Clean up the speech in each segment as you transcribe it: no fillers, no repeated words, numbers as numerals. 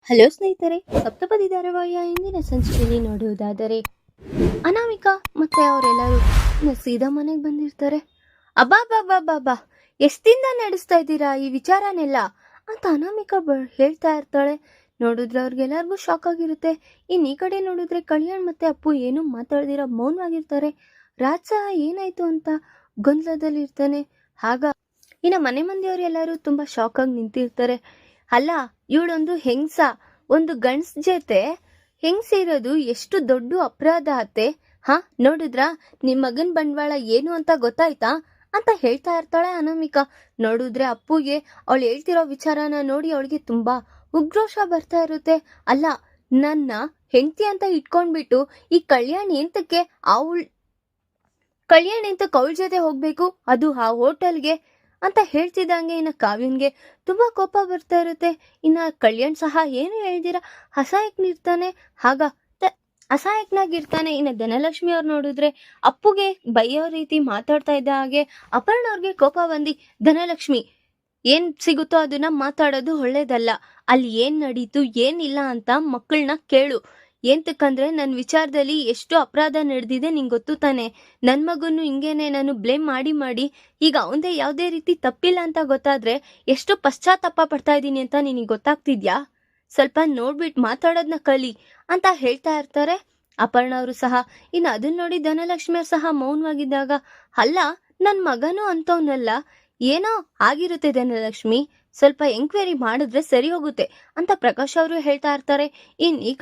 Hello ಸ್ನೇಹಿತರೆ, ಸಪ್ತಪದಿ ಧಾರಾವಾಹಿಯ ಇಂದಿನ ಸಂಚಿಕೆಯಲ್ಲಿ ನೋಡುವುದಾದರೆ ಅನಾಮಿಕಾ ಮತ್ತೆ ಅವರೆಲ್ಲರೂ ಸೀದಾ ಮನೆಗೆ ಬಂದಿರ್ತಾರೆ. ಅಬ್ಬಾ ಎಷ್ಟಿಂದ ನಡೆಸ್ತಾ ಇದ್ದೀರಾ ಈ ವಿಚಾರನೆಲ್ಲ ಅಂತ ಅನಾಮಿಕಾ ಹೇಳ್ತಾ ಇರ್ತಾಳೆ. ನೋಡಿದ್ರೆ ಅವ್ರಿಗೆಲ್ಲರಿಗೂ ಶಾಕ್ ಆಗಿರುತ್ತೆ. ಇನ್ನು ಈ ಕಡೆ ನೋಡಿದ್ರೆ ಕಲ್ಯಾಣ್ ಮತ್ತೆ ಅಪ್ಪು ಏನೂ ಮಾತಾಡ್ದಿರ ಮೌನವಾಗಿರ್ತಾರೆ. ರಾಜ್ ಸಹ ಏನಾಯ್ತು ಅಂತ ಗೊಂದಲದಲ್ಲಿ ಇರ್ತಾನೆ. ಆಗ ಇನ್ನು ಮನೆ ಮಂದಿಯವರೆಲ್ಲರೂ ತುಂಬಾ ಶಾಕ್ ಆಗಿ ನಿಂತಿರ್ತಾರೆ. ಅಲ್ಲ, ಇವಳೊಂದು ಹೆಂಗ್ಸ, ಒಂದು ಗಂಡ್ಸ್ ಜೊತೆ ಹೆಂಗ್ಸಿರೋದು ಎಷ್ಟು ದೊಡ್ಡ ಅಪರಾಧ ಅತ್ತೆ. ನೋಡಿದ್ರ ನಿಮ್ ಮಗನ್ ಬಂಡವಾಳ ಏನು ಅಂತ ಗೊತ್ತಾಯ್ತಾ ಅಂತ ಹೇಳ್ತಾ ಇರ್ತಾಳೆ ಅನಾಮಿಕಾ. ನೋಡಿದ್ರೆ ಅಪ್ಪುಗೆ ಅವಳು ಹೇಳ್ತಿರೋ ವಿಚಾರನ ನೋಡಿ ಅವಳಿಗೆ ತುಂಬಾ ಉಗ್ರೋಷ ಬರ್ತಾ ಇರುತ್ತೆ. ಅಲ್ಲ, ನನ್ನ ಹೆಂಡತಿ ಅಂತ ಇಟ್ಕೊಂಡ್ಬಿಟ್ಟು ಈ ಕಲ್ಯಾಣ್ ಎಂತಕ್ಕೆ ಅವಳ ಜೊತೆ ಹೋಗ್ಬೇಕು, ಅದು ಆ ಹೋಟೆಲ್ಗೆ ಅಂತ ಹೇಳ್ತಿದ್ದಂಗೆ ಇನ್ನ ಕಾವ್ಯನ್ಗೆ ತುಂಬಾ ಕೋಪ ಬರ್ತಾ ಇರುತ್ತೆ. ಇನ್ನ ಕಲ್ಯಾಣ್ ಸಹ ಏನು ಹೇಳ್ದಿರ ಅಸಹಾಯಕನಾಗಿರ್ತಾನೆ. ಇನ್ನ ಧನಲಕ್ಷ್ಮಿ ಅವ್ರು ನೋಡಿದ್ರೆ ಅಪ್ಪುಗೆ ಬೈಯೋ ರೀತಿ ಮಾತಾಡ್ತಾ ಇದ್ದ ಹಾಗೆ ಅಪರ್ಣ ಅವ್ರಿಗೆ ಕೋಪ ಬಂದಿ, ಧನಲಕ್ಷ್ಮಿ ಏನ್ ಸಿಗುತ್ತೋ ಅದನ್ನ ಮಾತಾಡೋದು ಒಳ್ಳೇದಲ್ಲ, ಅಲ್ಲಿ ಏನ್ ನಡೀತು ಏನಿಲ್ಲ ಅಂತ ಮಕ್ಕಳನ್ನ ಕೇಳು. ಎಂತಕ್ಕಂದ್ರೆ ನನ್ನ ವಿಚಾರದಲ್ಲಿ ಎಷ್ಟು ಅಪರಾಧ ನಡೆದಿದೆ ನಿಂಗೆ ಗೊತ್ತು ತಾನೆ. ನನ್ನ ಮಗನ್ನು ಹಿಂಗೇನೆ ನಾನು ಬ್ಲೇಮ್ ಮಾಡಿ ಈಗ ಅವಂದೇ ಯಾವುದೇ ರೀತಿ ತಪ್ಪಿಲ್ಲ ಅಂತ ಗೊತ್ತಾದ್ರೆ ಎಷ್ಟು ಪಶ್ಚಾತ್ತಾಪ ಪಡ್ತಾ ಇದ್ದೀನಿ ಅಂತ ನಿನಗೆ ಗೊತ್ತಾಗ್ತಿದ್ಯಾ? ಸ್ವಲ್ಪ ನೋಡ್ಬಿಟ್ಟು ಮಾತಾಡೋದನ್ನ ಕಲಿ ಅಂತ ಹೇಳ್ತಾ ಇರ್ತಾರೆ ಅಪರ್ಣ ಅವರು ಸಹ. ಇನ್ನು ಅದನ್ನ ನೋಡಿ ಧನಲಕ್ಷ್ಮಿ ಸಹ ಮೌನವಾಗಿದ್ದಾಗ, ಅಲ್ಲ ನನ್ನ ಮಗನೂ ಅಂತವನಲ್ಲ, ಏನೋ ಆಗಿರುತ್ತೆ ಧನಲಕ್ಷ್ಮಿ, ಸ್ವಲ್ಪ ಎಂಕ್ವೈರಿ ಮಾಡಿದ್ರೆ ಸರಿ ಹೋಗುತ್ತೆ ಅಂತ ಪ್ರಕಾಶ್ ಅವರು ಹೇಳ್ತಾ ಇರ್ತಾರೆ. ಇನ್ ಈ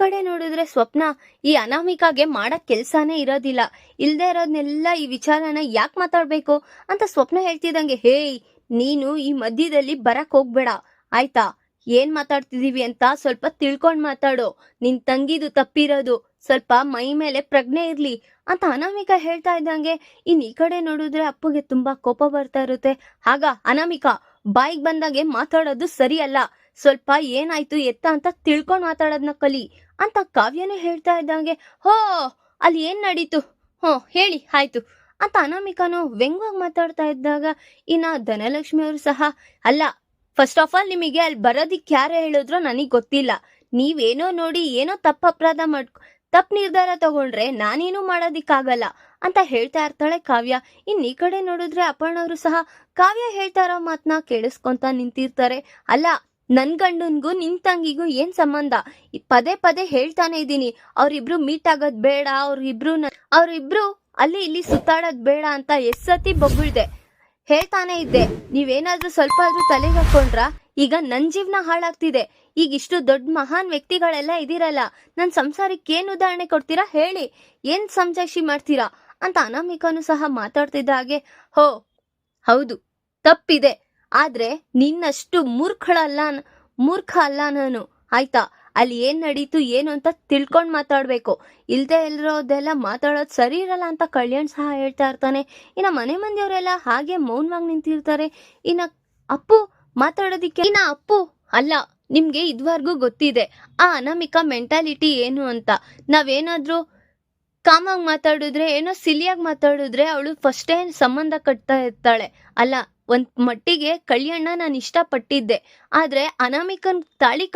ಕಡೆ ನೋಡಿದ್ರೆ ಸ್ವಪ್ನ ಈ ಅನಾಮಿಕಾಗೆ ಮಾಡಕ್ ಕೆಲ್ಸಾನೇ ಇರೋದಿಲ್ಲ, ಇಲ್ದೇ ಇರೋದ್ನೆಲ್ಲ ಈ ವಿಚಾರನ ಯಾಕೆ ಮಾತಾಡ್ಬೇಕು ಅಂತ ಸ್ವಪ್ನ ಹೇಳ್ತಿದ್ದಂಗೆ, ಹೇಯ್ ನೀನು ಈ ಮಧ್ಯದಲ್ಲಿ ಬರಕ್ ಹೋಗ್ಬೇಡ ಆಯ್ತಾ, ಏನ್ ಮಾತಾಡ್ತಿದೀವಿ ಅಂತ ಸ್ವಲ್ಪ ತಿಳ್ಕೊಂಡ್ ಮಾತಾಡೋ, ನಿನ್ ತಂಗಿದು ತಪ್ಪಿರೋದು, ಸ್ವಲ್ಪ ಮೈ ಮೇಲೆ ಪ್ರಜ್ಞೆ ಇರ್ಲಿ ಅಂತ ಅನಾಮಿಕಾ ಹೇಳ್ತಾ ಇದ್ದಂಗೆ ಇನ್ ಈ ಕಡೆ ನೋಡಿದ್ರೆ ಅಪ್ಪುಗೆ ತುಂಬಾ ಕೋಪ ಬರ್ತಾ ಇರುತ್ತೆ. ಆಗ ಅನಾಮಿಕಾ ಬಾಯಿಗೆ ಬಂದಾಗೆ ಮಾತಾಡೋದು ಸರಿ ಅಲ್ಲ, ಸ್ವಲ್ಪ ಏನಾಯ್ತು ಎತ್ತ ಅಂತ ತಿಳ್ಕೊಂಡ್ ಮಾತಾಡೋದನ್ನ ಕಲಿ ಅಂತ ಕಾವ್ಯನೇ ಹೇಳ್ತಾ ಇದ್ದಂಗೆ, ಹೋ ಅಲ್ಲಿ ಏನ್ ನಡೀತು, ಹೇಳಿ ಆಯ್ತು ಅಂತ ಅನಾಮಿಕಾನು ವ್ಯಂಗ್ಯವಾಗಿ ಮಾತಾಡ್ತಾ ಇದ್ದಾಗ ಇನ್ನ ಧನಲಕ್ಷ್ಮಿ ಅವರು ಸಹ, ಅಲ್ಲ ಫಸ್ಟ್ ಆಫ್ ಆಲ್ ನಿಮಗೆ ಅಲ್ಲಿ ಬರೋದಿಕ್ ಯಾರು ಹೇಳಿದ್ರು ನನಗ್ ಗೊತ್ತಿಲ್ಲ, ನೀವೇನೋ ನೋಡಿ ಏನೋ ತಪ್ಪು ನಿರ್ಧಾರ ತಗೊಂಡ್ರೆ ನಾನೇನು ಮಾಡೋದಿಕ್ಕಾಗಲ್ಲ ಅಂತ ಹೇಳ್ತಾ ಇರ್ತಾಳೆ ಕಾವ್ಯ. ಇನ್ ಈ ಕಡೆ ನೋಡಿದ್ರೆ ಅಪರ್ಣ ಅವರು ಸಹ ಕಾವ್ಯ ಹೇಳ್ತಾ ಇರೋ ಮಾತನ್ನ ಕೇಳಿಸ್ಕೊಂತ ನಿಂತಿರ್ತಾರೆ. ಅಲ್ಲ, ನನ್ ಗಂಡನ್ಗೂ ನಿನ್ ತಂಗಿಗೂ ಏನ್ ಸಂಬಂಧ, ಪದೇ ಹೇಳ್ತಾನೆ ಇದ್ದೀನಿ, ಅವ್ರಿಬ್ರು ಮೀಟ್ ಆಗೋದ್ ಬೇಡ, ಅವ್ರಿಬ್ರು ಅಲ್ಲಿ ಇಲ್ಲಿ ಸುತ್ತಾಡೋದ್ ಬೇಡ ಅಂತ ಎಸ್ಸತಿ ಬೊಗಳ್ದೆ ಹೇಳ್ತಾನೆ ಇದ್ದೆ. ನೀವೇನಾದ್ರೂ ಸ್ವಲ್ಪ ಆದ್ರೂ ತಲೆಗೆ ಹಾಕೊಂಡ್ರ ಈಗ ನನ್ ಜೀವನ ಹಾಳಾಗ್ತಿದೆ. ಈಗ ಇಷ್ಟು ದೊಡ್ಡ ಮಹಾನ್ ವ್ಯಕ್ತಿಗಳೆಲ್ಲ ಇದಿರಲ್ಲ, ನನ್ ಸಂಸಾರಕ್ಕೆ ಏನ್ ಉದಾಹರಣೆ ಕೊಡ್ತೀರಾ ಹೇಳಿ, ಏನ್ ಸಮಜಾಯಿಷಿ ಮಾಡ್ತೀರಾ ಅಂತ ಅನಾಮಿಕಾನು ಸಹ ಮಾತಾಡ್ತಿದ್ದ ಹಾಗೆ, ಹೌದು ತಪ್ಪಿದೆ, ಆದ್ರೆ ನಿನ್ನಷ್ಟು ಮೂರ್ಖ ಅಲ್ಲ ನಾನು ಆಯ್ತಾ, ಅಲ್ಲಿ ಏನ್ ನಡೀತು ಏನು ಅಂತ ತಿಳ್ಕೊಂಡ್ ಮಾತಾಡ್ಬೇಕು, ಇಲ್ದೇ ಇರೋದೆಲ್ಲ ಮಾತಾಡೋದು ಸರಿ ಇರಲ್ಲ ಅಂತ ಕಲ್ಯಾಣ್ ಸಹ ಹೇಳ್ತಾ ಇರ್ತಾನೆ. ಇನ್ನ ಮನೆ ಮಂದಿಯವರೆಲ್ಲ ಹಾಗೆ ಮೌನವಾಗಿ ನಿಂತಿರ್ತಾರೆ. ಇನ್ನ ಅಪ್ಪು ಮಾತಾಡೋದಿಕ್ಕೆ, ಅಲ್ಲ ನಿಮ್ಗೆ ಇದುವರೆಗೂ ಗೊತ್ತಿದೆ ಆ ಅನಾಮಿಕಾ ಮೆಂಟಾಲಿಟಿ ಏನು ಅಂತ. ನಾವೇನಾದ್ರೂ ಕಾಮಾಗಿ ಮಾತಾಡಿದ್ರೆ, ಏನೋ ಸಿಲಿಯಾಗಿ ಮಾತಾಡಿದ್ರೆ ಅವಳು ಫಸ್ಟೇ ಸಂಬಂಧ ಕಟ್ತಾ ಇರ್ತಾಳೆ. ಅಲ್ಲ, ಒಂದ್ ಮಟ್ಟಿಗೆ ಕಲ್ಯಾಣ ನಾನು ಇಷ್ಟಪಟ್ಟಿದ್ದೆ, ಆದ್ರೆ ಅನಾಮಿಕನ್ ತಾಳಿ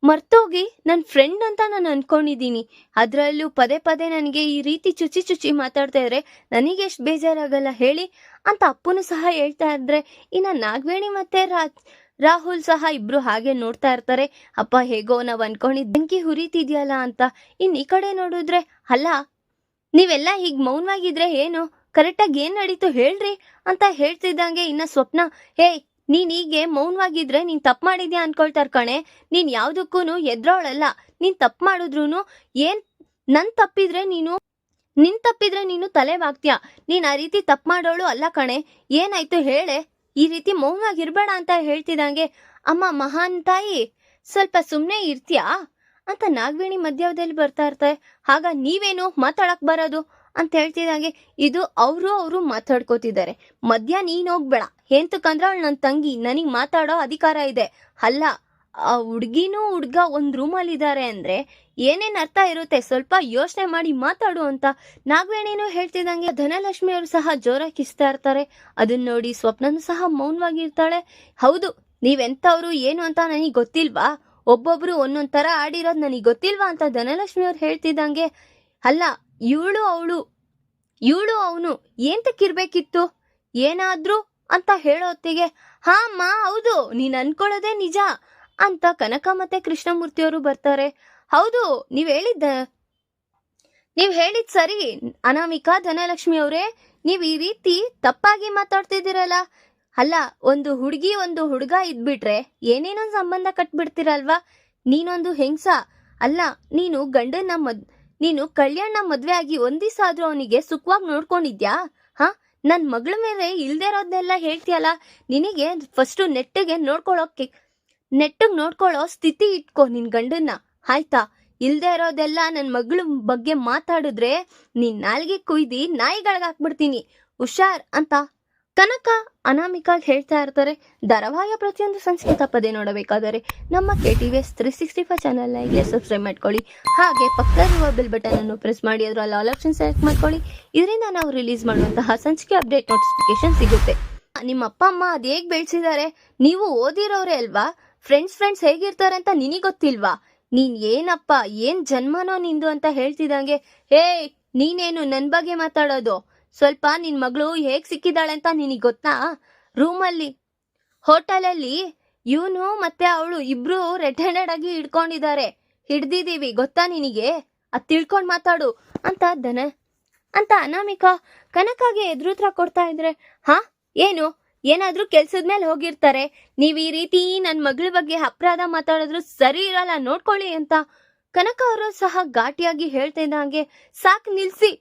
ಮರ್ತೋಗಿ ನನ್ನ ಫ್ರೆಂಡ್ ಅಂತ ನಾನು ಅನ್ಕೊಂಡಿದ್ದೀನಿ, ಅದ್ರಲ್ಲೂ ಪದೇ ನನಗೆ ಈ ರೀತಿ ಚುಚ್ಚಿ ಮಾತಾಡ್ತಾ ಇದ್ರೆ ನನಗೆ ಎಷ್ಟು ಬೇಜಾರಾಗಲ್ಲ ಹೇಳಿ ಅಂತ ಅಪ್ಪನು ಸಹ ಹೇಳ್ತಾ ಇದ್ರೆ ಇನ್ನ ನಾಗವೇಣಿ ಮತ್ತೆ ರಾಹುಲ್ ಸಹ ಇಬ್ರು ಹಾಗೆ ನೋಡ್ತಾ ಇರ್ತಾರೆ. ಅಪ್ಪ ಹೇಗೋ ನಾವ್ ಅನ್ಕೊಂಡಿದ್ ಬೆಂಕಿ ಹುರಿತಿದ್ಯಲ್ಲ ಅಂತ. ಇನ್ ಈ ಕಡೆ ನೋಡಿದ್ರೆ, ಅಲ್ಲ ನೀವೆಲ್ಲ ಹೀಗ್ ಮೌನವಾಗಿದ್ರೆ ಏನು, ಕರೆಕ್ಟಾಗಿ ಏನ್ ನಡೀತು ಹೇಳ್ರಿ ಅಂತ ಹೇಳ್ತಿದ್ದಂಗೆ ಇನ್ನ ಸ್ವಪ್ನ, ನೀನ್ ಹೀಗೆ ಮೌನವಾಗಿದ್ರೆ ನೀನ್ ತಪ್ಪು ಮಾಡಿದ್ಯಾ ಅನ್ಕೊಳ್ತಾರ ಕಣೆ, ನೀನ್ ಯಾವ್ದಕ್ಕೂನು ಎದ್ರೋಳಲ್ಲ, ನೀನ್ ತಪ್ಪು ಮಾಡಿದ್ರು ಏನ್ ನಿನ್ ತಪ್ಪಿದ್ರೆ ನೀನು ತಲೆ ಬಾಗ್ತೀಯ, ನೀನ್ ಆ ರೀತಿ ತಪ್ಪು ಮಾಡೋಳು ಅಲ್ಲ ಕಣೆ, ಏನಾಯ್ತು ಹೇಳೆ, ಈ ರೀತಿ ಮೌನವಾಗಿರ್ಬೇಡ ಅಂತ ಹೇಳ್ತಿದಂಗೆ, ಅಮ್ಮ ಮಹಾನ್ ತಾಯಿ ಸ್ವಲ್ಪ ಸುಮ್ನೆ ಇರ್ತೀಯಾ ಅಂತ ನಾಗವೇಣಿ ಮಧ್ಯದಲ್ಲಿ ಬರ್ತಾ ಇರ್ತಾರೆ. ಆಗ ನೀವೇನು ಮಾತಾಡಕ್ ಬರೋದು ಅಂತ ಹೇಳ್ತಿದಂಗೆ, ಇದು ಅವರು ಮಾತಾಡ್ಕೋತಿದ್ದಾರೆ, ಮಧ್ಯ ನೀನ್ ಹೋಗ್ಬೇಡ, ಎಂತಕ್ಕಂದ್ರೆ ಅವಳು ನನ್ನ ತಂಗಿ, ನನಗ್ ಮಾತಾಡೋ ಅಧಿಕಾರ ಇದೆ. ಅಲ್ಲ, ಆ ಹುಡ್ಗಿನೂ ಹುಡ್ಗ ಒಂದ್ ರೂಮಲ್ಲಿ ಇದ್ದಾರೆ ಅಂದ್ರೆ ಏನೇನ್ ಅರ್ಥ ಇರುತ್ತೆ, ಸ್ವಲ್ಪ ಯೋಚನೆ ಮಾಡಿ ಮಾತಾಡು ಅಂತ ನಾಗವೇಣಿನೂ ಹೇಳ್ತಿದಂಗೆ ಧನಲಕ್ಷ್ಮಿ ಅವರು ಸಹ ಜೋರಾಗಿ ಕಿಸ್ತಾ ಇರ್ತಾರೆ. ಅದನ್ನ ನೋಡಿ ಸ್ವಪ್ನನು ಸಹ ಮೌನವಾಗಿರ್ತಾಳೆ. ಹೌದು, ನೀವೆಂತವ್ರು ಏನು ಅಂತ ನನಗೆ ಗೊತ್ತಿಲ್ವಾ? ಒಬ್ಬೊಬ್ರು ಒಂದೊಂದ್ ತರ ಆಡಿರೋದು ನನಗೆ ಗೊತ್ತಿಲ್ವಾ ಅಂತ ಧನಲಕ್ಷ್ಮಿ ಅವ್ರು ಹೇಳ್ತಿದ್ದಂಗೆ, ಅಲ್ಲ ಇವಳು ಅವನು ಏಂತಕ್ಕಿರ್ಬೇಕಿತ್ತು ಏನಾದ್ರೂ ಅಂತ ಹೇಳೋ ಹೊತ್ತಿಗೆ, ಹಾ ಅಮ್ಮ ಹೌದು ನೀನ್ ಅನ್ಕೊಳ್ಳೋದೇ ನಿಜ ಅಂತ ಕನಕ ಮತ್ತೆ ಕೃಷ್ಣಮೂರ್ತಿಯವರು ಬರ್ತಾರೆ. ಹೌದು ನೀವ್ ಹೇಳಿದ್ ಸರಿ ಅನಾಮಿಕಾ, ಧನಲಕ್ಷ್ಮಿ ಅವರೇ, ನೀವ್ ಈ ರೀತಿ ತಪ್ಪಾಗಿ ಮಾತಾಡ್ತಿದ್ದೀರಲ್ಲ. ಅಲ್ಲ, ಒಂದು ಹುಡುಗಿ ಒಂದು ಹುಡುಗ ಇದ್ಬಿಟ್ರೆ ಏನೇನೊಂದು ಸಂಬಂಧ ಕಟ್ಬಿಡ್ತೀರಲ್ವಾ? ನೀನೊಂದು ಹೆಂಗ್ಸ ಅಲ್ಲ, ನೀನು ಕಲ್ಯಾಣ ಮದ್ವೆ ಆಗಿ ಒಂದ್ ದಿವಸ ಆದ್ರೂ ಅವನಿಗೆ ಸುಖವಾಗಿ ನೋಡ್ಕೊಂಡಿದ್ಯಾ? ಹಾ, ನನ್ ಮಗಳ ಮೇಲೆ ಇಲ್ದೇ ಇರೋದನ್ನೆಲ್ಲ ಹೇಳ್ತೀಯಲ್ಲ. ನಿನಗೆ ಫಸ್ಟ್ ನೆಟ್ಟಿಗೆ ನೋಡ್ಕೊಳ್ಳೋ ಸ್ಥಿತಿ ಇಟ್ಕೋ ನಿನ್ ಗಂಡನ್ನ, ಆಯ್ತಾ? ಇಲ್ದೇ ಇರೋದೆಲ್ಲ ನನ್ ಮಗಳ ಬಗ್ಗೆ ಮಾತಾಡಿದ್ರೆ ನಿನ್ ನಾಲ್ಗೆ ಕುಯ್ದಿ ನಾಯಿಗಳಿಗಾಕ್ಬಿಡ್ತೀನಿ, ಹುಷಾರ್ ಅಂತ ಕನಕ ಅನಾಮಿಕಾಗ್ ಹೇಳ್ತಾ ಇರ್ತಾರೆ. ಧಾರಾವಾಹಿಯ ಪ್ರತಿಯೊಂದು ಸಂಸ್ಕೃತ ಪದೇ ನೋಡಬೇಕಾದರೆ ನಮ್ಮ KTVS 365 ಚಾನೆಲ್ನ ಈಗಲೇ ಸಬ್ಸ್ಕ್ರೈಬ್ ಮಾಡ್ಕೊಳ್ಳಿ. ಹಾಗೆ ಪಕ್ಕದಲ್ಲಿರುವ ಬೆಲ್ ಬಟನ್ ಅನ್ನು ಪ್ರೆಸ್ ಮಾಡಿ ಅದರಲ್ಲಿ ಆಲ್ ಆಪ್ಷನ್ ಸೆಲೆಕ್ಟ್ ಮಾಡ್ಕೊಳ್ಳಿ. ಇದರಿಂದ ನಾವು ರಿಲೀಸ್ ಮಾಡುವಂತಹ ಸಂಚಿಕೆ ಅಪ್ಡೇಟ್ ನೋಟಿಫಿಕೇಶನ್ ಸಿಗುತ್ತೆ. ನಿಮ್ಮ ಅಪ್ಪ ಅಮ್ಮ ಅದ್ ಹೇಗ್ ಬೆಳೆಸಿದ್ದಾರೆ? ನೀವು ಓದಿರೋರೇ ಅಲ್ವಾ? ಫ್ರೆಂಡ್ಸ್ ಹೇಗಿರ್ತಾರೆ ಅಂತ ನಿನಗೆ ಗೊತ್ತಿಲ್ವಾ? ನೀನ್ ಏನಪ್ಪ, ಏನ್ ಜನ್ಮನೋ ನಿಂದು ಅಂತ ಹೇಳ್ತಿದಂಗೆ, ಹೇ ನೀನೇನು ನನ್ ಬಗ್ಗೆ ಮಾತಾಡೋದು? ಸ್ವಲ್ಪ ನಿನ್ ಮಗಳು ಹೇಗ್ ಸಿಕ್ಕಿದಾಳೆ ಅಂತ ನಿನಗ್ ಗೊತ್ತಾ? ರೂಮಲ್ಲಿ ಹೋಟೆಲಲ್ಲಿ ಇವನು ಮತ್ತೆ ಅವಳು ಇಬ್ರು ರೆಡ್ ಹ್ಯಾಂಡೆಡ್ ಆಗಿ ಹಿಡ್ದಿದೀವಿ ಗೊತ್ತಾ ನಿನಗೆ? ಅದ್ ತಿಳ್ಕೊಂಡ್ ಮಾತಾಡು ಅಂತ ಅನಾಮಿಕಾ ಕನಕಾಗೆ ಎದುರುತ್ರ ಕೊಡ್ತಾ ಇದ್ರೆ, ಹಾ ಏನಾದ್ರೂ ಕೆಲ್ಸದ ಮೇಲೆ ಹೋಗಿರ್ತಾರೆ, ನೀವ್ ಈ ರೀತಿ ನನ್ ಮಗಳ ಬಗ್ಗೆ ಅಪರಾಧ ಮಾತಾಡಿದ್ರು ಸರಿ ಇರಲ್ಲ, ನೋಡ್ಕೊಳ್ಳಿ ಅಂತ ಕನಕ ಅವರು ಸಹ ಘಾಟಿಯಾಗಿ ಹೇಳ್ತಾ ಇದ್ದಂಗೆ, ಸಾಕ್ ನಿಲ್ಸಿ,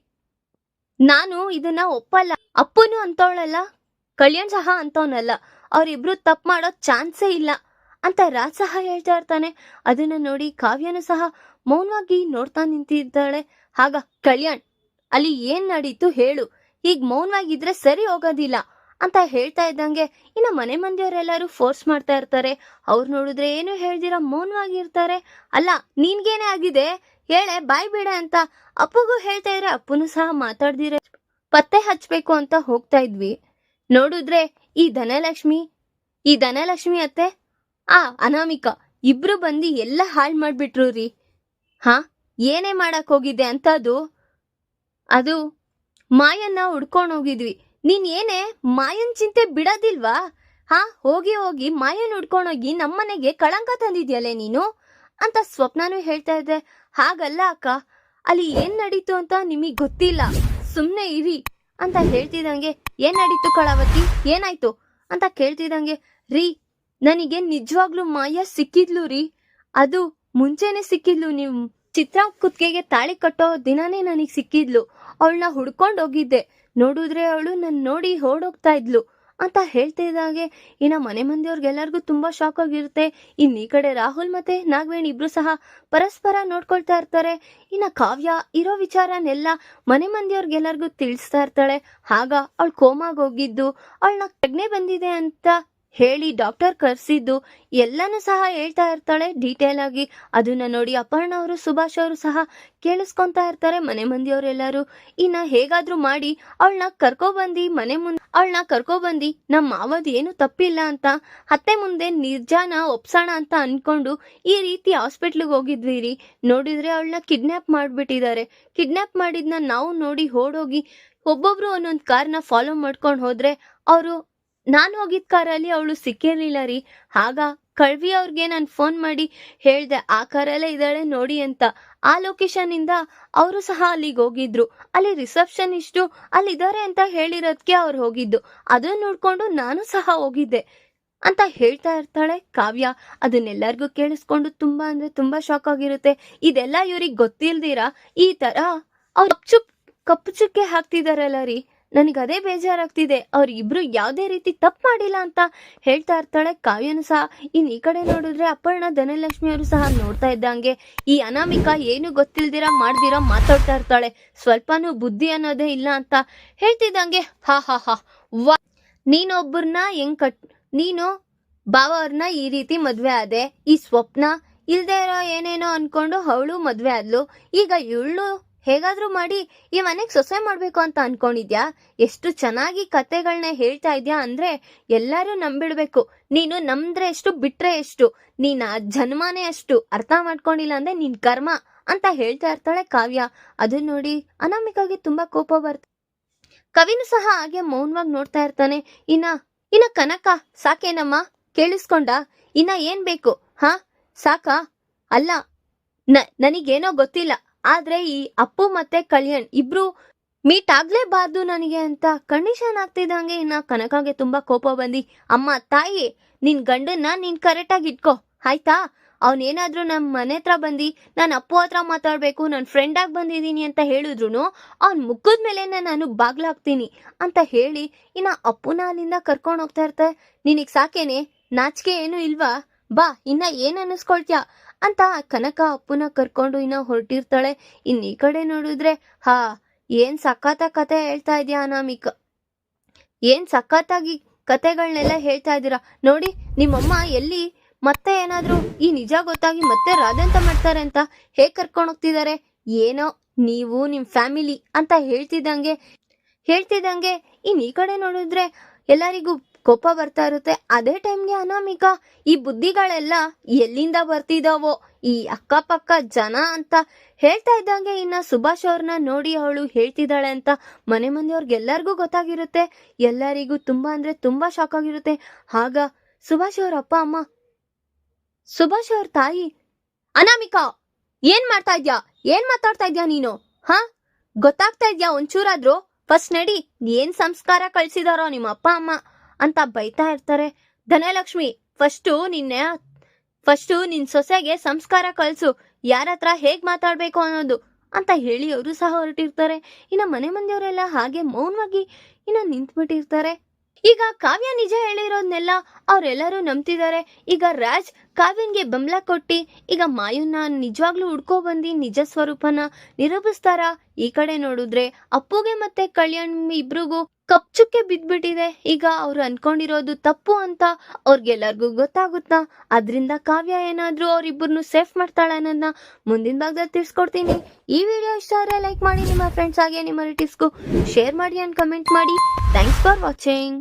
ನಾನು ಇದನ್ನ ಒಪ್ಪಲ್ಲ. ಅಪ್ಪನು ಅಂತವಳಲ್ಲ, ಕಲ್ಯಾಣ್ ಸಹ ಅಂತವನಲ್ಲ, ಅವ್ರಿಬ್ರು ತಪ್ಪು ಮಾಡೋ ಚಾನ್ಸೇ ಇಲ್ಲ ಅಂತ ರಾಜ್ ಸಹ ಹೇಳ್ತಾ ಇರ್ತಾನೆ. ಅದನ್ನ ನೋಡಿ ಕಾವ್ಯನು ಸಹ ಮೌನವಾಗಿ ನೋಡ್ತಾ ನಿಂತಿದ್ದಾಳೆ. ಆಗ ಕಲ್ಯಾಣ್, ಅಲ್ಲಿ ಏನ್ ನಡೀತು ಹೇಳು, ಈಗ ಮೌನವಾಗಿದ್ರೆ ಸರಿ ಹೋಗೋದಿಲ್ಲ ಅಂತ ಹೇಳ್ತಾ ಇದ್ದಂಗೆ ಇನ್ನ ಮನೆ ಮಂದಿಯವರೆಲ್ಲರೂ ಫೋರ್ಸ್ ಮಾಡ್ತಾ ಇರ್ತಾರೆ. ಅವ್ರು ನೋಡಿದ್ರೆ ಏನು ಹೇಳ್ದಿರ ಮೌನವಾಗಿರ್ತಾರೆ. ಅಲ್ಲ ನಿನ್ಗೇನೆ ಆಗಿದೆ ಹೇಳೆ, ಬಾಯ್ ಬಿಡ ಅಂತ ಅಪ್ಪಗೂ ಹೇಳ್ತಾ ಇದ್ರೆ ಅಪ್ಪನು ಸಹ ಮಾತಾಡ್ದಿರ ಪತ್ತೆ ಹಚ್ಬೇಕು ಅಂತ ಹೋಗ್ತಾ ಇದ್ವಿ. ನೋಡಿದ್ರೆ ಈ ಧನಲಕ್ಷ್ಮಿ ಅತ್ತೆ ಅನಾಮಿಕಾ ಇಬ್ರು ಬಂದು ಎಲ್ಲ ಹಾಳು ಮಾಡ್ಬಿಟ್ರು ರೀ. ಹಾ, ಏನೇ ಮಾಡಕ್ ಹೋಗಿದ್ದೆ ಅಂತ ಅದು ಮಾಯನ್ನ ಹುಡ್ಕೊಂಡ್ ಹೋಗಿದ್ವಿ. ನೀನ್ ಏನೇ ಮಾಯನ್ ಚಿಂತೆ ಬಿಡೋದಿಲ್ವಾ? ಹಾ, ಹೋಗಿ ಮಾಯನ್ ಹುಡ್ಕೊಂಡೋಗಿ ನಮ್ಮನೆಗೆ ಕಳಂಕ ತಂದಿದ್ಯಲ್ಲೇ ನೀನು ಅಂತ ಸ್ವಪ್ನಾನು ಹೇಳ್ತಾ ಇದ್ದೆ. ಹಾಗಲ್ಲ ಅಕ್ಕ, ಅಲ್ಲಿ ಏನ್ ನಡೀತು ಅಂತ ನಿಮಗ್ ಗೊತ್ತಿಲ್ಲ, ಸುಮ್ನೆ ಇರಿ ಅಂತ ಹೇಳ್ತಿದಂಗೆ, ಏನ್ ನಡೀತು ಕಳಾವತಿ, ಏನಾಯ್ತು ಅಂತ ಕೇಳ್ತಿದಂಗೆ, ರೀ ನನಗೆ ನಿಜವಾಗ್ಲೂ ಮಾಯ ಸಿಕ್ಕಿದ್ಲು ರೀ, ಅದು ಮುಂಚೆನೆ ಸಿಕ್ಕಿದ್ಲು. ನೀವು ಚಿತ್ರ ಕುತ್ತಿಗೆಗೆ ತಾಳಿ ಕಟ್ಟೋ ದಿನಾನೇ ನನಗ್ ಸಿಕ್ಕಿದ್ಲು. ಅವಳನ್ನ ಹುಡ್ಕೊಂಡ್ ಹೋಗಿದ್ದೆ, ನೋಡಿದ್ರೆ ಅವಳು ನನ್ ನೋಡಿ ಓಡೋಗ್ತಾ ಇದ್ಲು ಅಂತ ಹೇಳ್ತಿದ್ದಾಗೆ ಇನ್ನ ಮನೆ ಮಂದಿಯವ್ರಿಗೆಲ್ಲರಿಗೂ ತುಂಬಾ ಶಾಕ್ ಆಗಿರುತ್ತೆ. ಇನ್ ಈ ಕಡೆ ರಾಹುಲ್ ಮತ್ತೆ ನಾಗವೇಣಿ ಇಬ್ರು ಸಹ ಪರಸ್ಪರ ನೋಡ್ಕೊಳ್ತಾ ಇರ್ತಾರೆ. ಇನ್ನ ಕಾವ್ಯ ಇರೋ ವಿಚಾರನೆಲ್ಲ ಮನೆ ಮಂದಿಯವ್ರಿಗೆಲ್ಲರಿಗೂ ತಿಳಿಸ್ತಾ ಇರ್ತಾಳೆ. ಆಗ ಅವಳು ಕೋಮಾಗ್ ಹೋಗಿದ್ದು, ಅವಳನ್ನ ಪ್ರಜ್ಞೆ ಬಂದಿದೆ ಅಂತ ಹೇಳಿ ಡಾಕ್ಟರ್ ಕರ್ಸಿದ್ದು ಎಲ್ಲಾನು ಸಹ ಹೇಳ್ತಾ ಇರ್ತಾಳೆ ಡೀಟೇಲ್ ಆಗಿ. ಅದನ್ನ ನೋಡಿ ಅಪರ್ಣ ಅವರು, ಸುಭಾಷ್ ಅವರು ಸಹ ಕೇಳಿಸ್ಕೊಂತಾ ಇರ್ತಾರೆ ಮನೆ ಮಂದಿಯವರೆಲ್ಲರೂ. ಇನ್ನ ಹೇಗಾದ್ರೂ ಮಾಡಿ ಅವಳನ್ನ ಕರ್ಕೊಬಂದಿ ನಮ್ಮ ಮಾವದ್ ಏನು ತಪ್ಪಿಲ್ಲ ಅಂತ ಅತ್ತೆ ಮುಂದೆ ನಿಜಾನ ಒಪ್ಸೋಣ ಅಂತ ಅನ್ಕೊಂಡು ಈ ರೀತಿ ಹಾಸ್ಪಿಟ್ಲಿಗೆ ಹೋಗಿದ್ವಿ ರೀ. ನೋಡಿದ್ರೆ ಅವಳನ್ನ ಕಿಡ್ನಾಪ್ ಮಾಡ್ಬಿಟ್ಟಿದ್ದಾರೆ. ಕಿಡ್ನಾಪ್ ಮಾಡಿದ್ನ ನಾವು ನೋಡಿ ಓಡೋಗಿ ಒಬ್ಬೊಬ್ರು ಒಂದೊಂದ್ ಕಾರ್ನ ಫಾಲೋ ಮಾಡ್ಕೊಂಡು ಹೋದ್ರೆ ನಾನು ಹೋಗಿದ್ ಕಾರಲ್ಲಿ ಅವಳು ಸಿಕ್ಕಿರ್ಲಿಲ್ಲ ರೀ. ಆಗ ಕಳ್ವಿ ಅವ್ರಿಗೆ ನಾನು ಫೋನ್ ಮಾಡಿ ಹೇಳ್ದೆ, ಆ ಕಾರಲ್ಲೇ ಇದ್ದಾಳೆ ನೋಡಿ ಅಂತ. ಆ ಲೊಕೇಶನ್ ಇಂದ ಅವರು ಸಹ ಅಲ್ಲಿಗೆ ಹೋಗಿದ್ರು. ಅಲ್ಲಿ ರಿಸೆಪ್ಷನಿಸ್ಟು ಅಲ್ಲಿದ್ದಾರೆ ಅಂತ ಹೇಳಿರೋದಕ್ಕೆ ಅವ್ರು ಹೋಗಿದ್ದು. ಅದನ್ನ ನೋಡ್ಕೊಂಡು ನಾನು ಸಹ ಹೋಗಿದ್ದೆ ಅಂತ ಹೇಳ್ತಾ ಇರ್ತಾಳೆ ಕಾವ್ಯ. ಅದನ್ನೆಲ್ಲರಿಗೂ ಕೇಳಿಸ್ಕೊಂಡು ತುಂಬಾ ಅಂದ್ರೆ ತುಂಬಾ ಶಾಕ್ ಆಗಿರುತ್ತೆ. ಇದೆಲ್ಲ ಇವ್ರಿಗೆ ಗೊತ್ತಿಲ್ದಿರಾ ಈ ತರ ಅವ್ರು ಕಪ್ಪು ಚುಕ್ಕೆ ಹಾಕ್ತಿದಾರಲ್ಲ ರೀ, ನನಗದೇ ಬೇಜಾರಾಗ್ತಿದೆ. ಅವ್ರಿಬ್ರು ಯಾವ್ದೇ ರೀತಿ ತಪ್ಪು ಮಾಡಿಲ್ಲ ಅಂತ ಹೇಳ್ತಾ ಇರ್ತಾಳೆ ಕಾವ್ಯನು ಸಹ. ಇನ್ ಈ ಕಡೆ ನೋಡಿದ್ರೆ ಅಪರ್ಣ, ಧನಲಕ್ಷ್ಮಿ ಅವರು ಸಹ ನೋಡ್ತಾ ಇದ್ದಂಗೆ ಈ ಅನಾಮಿಕಾ ಏನು ಗೊತ್ತಿಲ್ದಿರ ಮಾಡ್ದಿರ ಮಾತಾಡ್ತಾ ಇರ್ತಾಳೆ. ಸ್ವಲ್ಪನೂ ಬುದ್ಧಿ ಅನ್ನೋದೇ ಇಲ್ಲ ಅಂತ ಹೇಳ್ತಿದ್ದಂಗೆ, ಹಾ ವಾ, ನೀನು ಬಾವ ಅವ್ರನ್ನ ಈ ರೀತಿ ಮದ್ವೆ ಆದೆ, ಈ ಸ್ವಪ್ನ ಇಲ್ದೇ ಇರೋ ಏನೇನೋ ಅನ್ಕೊಂಡು ಅವಳು ಮದ್ವೆ ಆದ್ಲು. ಈಗ ಇವಳು ಹೇಗಾದ್ರೂ ಮಾಡಿ ಈ ಮನೆಗ್ ಸೊಸೆ ಮಾಡ್ಬೇಕು ಅಂತ ಅನ್ಕೊಂಡಿದ್ಯಾ? ಎಷ್ಟು ಚೆನ್ನಾಗಿ ಕತೆಗಳನ್ನ ಹೇಳ್ತಾ ಇದ್ಯಾ ಅಂದ್ರೆ ಎಲ್ಲರೂ ನಂಬಿಡ್ಬೇಕು. ನೀನು ನಂಬ್ದ್ರೆ ಎಷ್ಟು ಬಿಟ್ರೆ ಎಷ್ಟು, ನೀನ್ ಆ ಜನ್ಮನೇ ಅಷ್ಟು, ಅರ್ಥ ಮಾಡ್ಕೊಂಡಿಲ್ಲ ಅಂದ್ರೆ ನಿನ್ ಕರ್ಮ ಅಂತ ಹೇಳ್ತಾ ಇರ್ತಾಳೆ ಕಾವ್ಯ. ಅದನ್ನ ನೋಡಿ ಅನಾಮಿಕಾಗೆ ತುಂಬಾ ಕೋಪ ಬರ್ತದೆ. ಕವಿನು ಸಹ ಹಾಗೆ ಮೌನವಾಗಿ ನೋಡ್ತಾ ಇರ್ತಾನೆ. ಇನ್ನ ಕನಕ ಸಾಕೇನಮ್ಮ, ಕೇಳಿಸ್ಕೊಂಡ? ಇನ್ನ ಏನ್ ಬೇಕು? ಹಾ ಸಾಕಾ? ಅಲ್ಲ, ನನಗೇನೋ ಗೊತ್ತಿಲ್ಲ, ಆದ್ರೆ ಈ ಅಪ್ಪು ಮತ್ತೆ ಕಲ್ಯಾಣ್ ಇಬ್ರು ಮೀಟ್ ಆಗ್ಲೇಬಾರ್ದು ನನಗೆ ಅಂತ ಕಂಡೀಷನ್ ಆಗ್ತಿದ್ದಂಗೆ ಇನ್ನ ಕನಕಾಗೆ ತುಂಬಾ ಕೋಪ ಬಂದಿ, ಅಮ್ಮ ತಾಯಿ, ನಿನ್ ಗಂಡನ್ನ ನೀನ್ ಕರೆಕ್ಟಾಗಿ ಇಟ್ಕೋ ಆಯ್ತಾ? ಅವನೇನಾದ್ರೂ ನಮ್ಮ ಮನೆ ಹತ್ರ ಬಂದು ನಾನು ಅಪ್ಪು ಹತ್ರ ಮಾತಾಡ್ಬೇಕು, ನನ್ನ ಫ್ರೆಂಡ್ ಆಗಿ ಬಂದಿದ್ದೀನಿ ಅಂತ ಹೇಳಿದ್ರು ಅವ್ನ್ ಮುಖದ ಮೇಲೆ ನಾನು ಬಾಗ್ಲಾಗ್ತೀನಿ ಅಂತ ಹೇಳಿ ಇನ್ನ ಅಪ್ಪುನ ಅಲ್ಲಿಂದ ಕರ್ಕೊಂಡು ಹೋಗ್ತಾ ಇರ್ತಾರೆ. ನಿನಗ್ ಸಾಕೇನೆ, ನಾಚಿಕೆ ಏನು ಇಲ್ವಾ? ಬಾ, ಇನ್ನ ಏನ್ ಅನ್ನಿಸ್ಕೊಳ್ತ್ಯಾ ಅಂತ ಕನಕ ಅಪ್ಪುನ ಕರ್ಕೊಂಡು ಇನ್ನ ಹೊರಟಿರ್ತಾಳೆ. ಇನ್ ಈ ಕಡೆ ನೋಡಿದ್ರೆ ಹಾ, ಏನ್ ಸಖತ್ತ ಕತೆ ಹೇಳ್ತಾ ಇದ್ಯಾ ಅನಾಮಿಕ, ಏನ್ ಸಖತ್ತಾಗಿ ಕತೆಗಳನ್ನೆಲ್ಲ ಹೇಳ್ತಾ ಇದ್ದೀರಾ ನೋಡಿ. ನಿಮ್ಮಮ್ಮ ಎಲ್ಲಿ ಮತ್ತೆ ಏನಾದ್ರೂ ಈ ನಿಜ ಗೊತ್ತಾಗಿ ಮತ್ತೆ ರಾಧಂತ ಮಾಡ್ತಾರೆ ಅಂತ ಹೇಗ್ ಕರ್ಕೊಂಡು ಹೋಗ್ತಿದ್ದಾರೆ ಏನೋ, ನೀವು ನಿಮ್ ಫ್ಯಾಮಿಲಿ ಅಂತ ಹೇಳ್ತಿದ್ದಂಗೆ ಇನ್ ಈ ಕಡೆ ನೋಡಿದ್ರೆ ಎಲ್ಲರಿಗೂ ಕೋಪ ಬರ್ತಾ ಇರುತ್ತೆ. ಅದೇ ಟೈಮ್ಗೆ ಅನಾಮಿಕ ಈ ಬುದ್ಧಿಗಳೆಲ್ಲ ಎಲ್ಲಿಂದ ಬರ್ತಿದಾವೋ ಈ ಅಕ್ಕಪಕ್ಕ ಜನ ಅಂತ ಹೇಳ್ತಾ ಇದ್ದಂಗೆ ಇನ್ನ ಸುಭಾಷ್ ಅವ್ರನ್ನ ನೋಡಿ ಅವಳು ಹೇಳ್ತಿದ್ದಾಳೆ ಅಂತ ಮನೆ ಮಂದಿಯವ್ರಿಗೆಲ್ಲರಿಗೂ ಗೊತ್ತಾಗಿರುತ್ತೆ. ಎಲ್ಲರಿಗೂ ತುಂಬಾ ಅಂದ್ರೆ ತುಂಬಾ ಶಾಕ್ ಆಗಿರುತ್ತೆ. ಆಗ ಸುಭಾಷ್ ಅವ್ರ ಅಪ್ಪ ಅಮ್ಮ, ಸುಭಾಷ್ ಅವ್ರ ತಾಯಿ, ಅನಾಮಿಕಾ ಏನ್ ಮಾಡ್ತಾ ಇದ್ಯಾ? ಏನ್ ಮಾತಾಡ್ತಾ ಇದ್ಯಾ ನೀನು? ಹಾ, ಗೊತ್ತಾಗ್ತಾ ಇದ್ಯಾ ಒಂಚೂರಾದ್ರೂ? ಫಸ್ಟ್ ನಡಿ, ಏನ್ ಸಂಸ್ಕಾರ ಕಳ್ಸಿದಾರೋ ನಿಮ್ಮ ಅಪ್ಪ ಅಮ್ಮ ಅಂತ ಬೈತಾ ಇರ್ತಾರೆ. ಧನಲಕ್ಷ್ಮಿ, ಫಸ್ಟು ನಿನ್ ಸೊಸೆಗೆ ಸಂಸ್ಕಾರ ಕಳ್ಸು, ಯಾರ ಹತ್ರ ಹೇಗ್ ಮಾತಾಡ್ಬೇಕು ಅನ್ನೋದು ಅಂತ ಹೇಳಿ ಅವರು ಸಹ ಹೊರಟಿರ್ತಾರೆ. ಇನ್ನ ಮನೆ ಮಂದಿಯವರೆಲ್ಲ ಹಾಗೆ ಮೌನವಾಗಿ ಇನ್ನ ನಿಂತ್ಬಿಟ್ಟಿರ್ತಾರೆ. ಈಗ ಕಾವ್ಯ ನಿಜ ಹೇಳಿರೋದ್ನೆಲ್ಲ ಅವ್ರೆಲ್ಲರೂ ನಂಬ್ತಿದ್ದಾರೆ. ಈಗ ರಾಜ್ ಕಾವ್ಯನ್ಗೆ ಬೆಂಬಲ ಕೊಟ್ಟಿ ಈಗ ಮಾಯುನ್ನ ನಿಜವಾಗ್ಲೂ ಹುಡ್ಕೋ ಬಂದಿ ನಿಜ ಸ್ವರೂಪನ ನಿರೂಪಿಸ್ತಾರ. ಈ ಕಡೆ ನೋಡಿದ್ರೆ ಅಪ್ಪುಗೆ ಮತ್ತೆ ಕಲ್ಯಾಣ್ ಇಬ್ರಿಗೂ ಕಪ್ಚುಕ್ಕೆ ಬಿದ್ಬಿಟ್ಟಿದೆ. ಈಗ ಅವ್ರು ಅನ್ಕೊಂಡಿರೋದು ತಪ್ಪು ಅಂತ ಅವ್ರಿಗೆಲ್ಲರಿಗೂ ಗೊತ್ತಾಗುತ್ತಾ? ಅದ್ರಿಂದ ಕಾವ್ಯ ಏನಾದ್ರೂ ಅವ್ರಿಬ್ಬರನ್ನು ಸೇಫ್ ಮಾಡ್ತಾಳೆ ಅನ್ನೋದನ್ನ ಮುಂದಿನ ಭಾಗದಲ್ಲಿ ತಿಳಿಸ್ಕೊಡ್ತೀನಿ. ಈ ವಿಡಿಯೋ ಇಷ್ಟ ಆದರೆ ಲೈಕ್ ಮಾಡಿ, ನಿಮ್ಮ ಫ್ರೆಂಡ್ಸ್ ಹಾಗೆ ನಿಮ್ಮ ರಿಲೇಟಿವ್ಸ್ಗೂ ಶೇರ್ ಮಾಡಿ ಅಂಡ್ ಕಮೆಂಟ್ ಮಾಡಿ. Thanks for watching.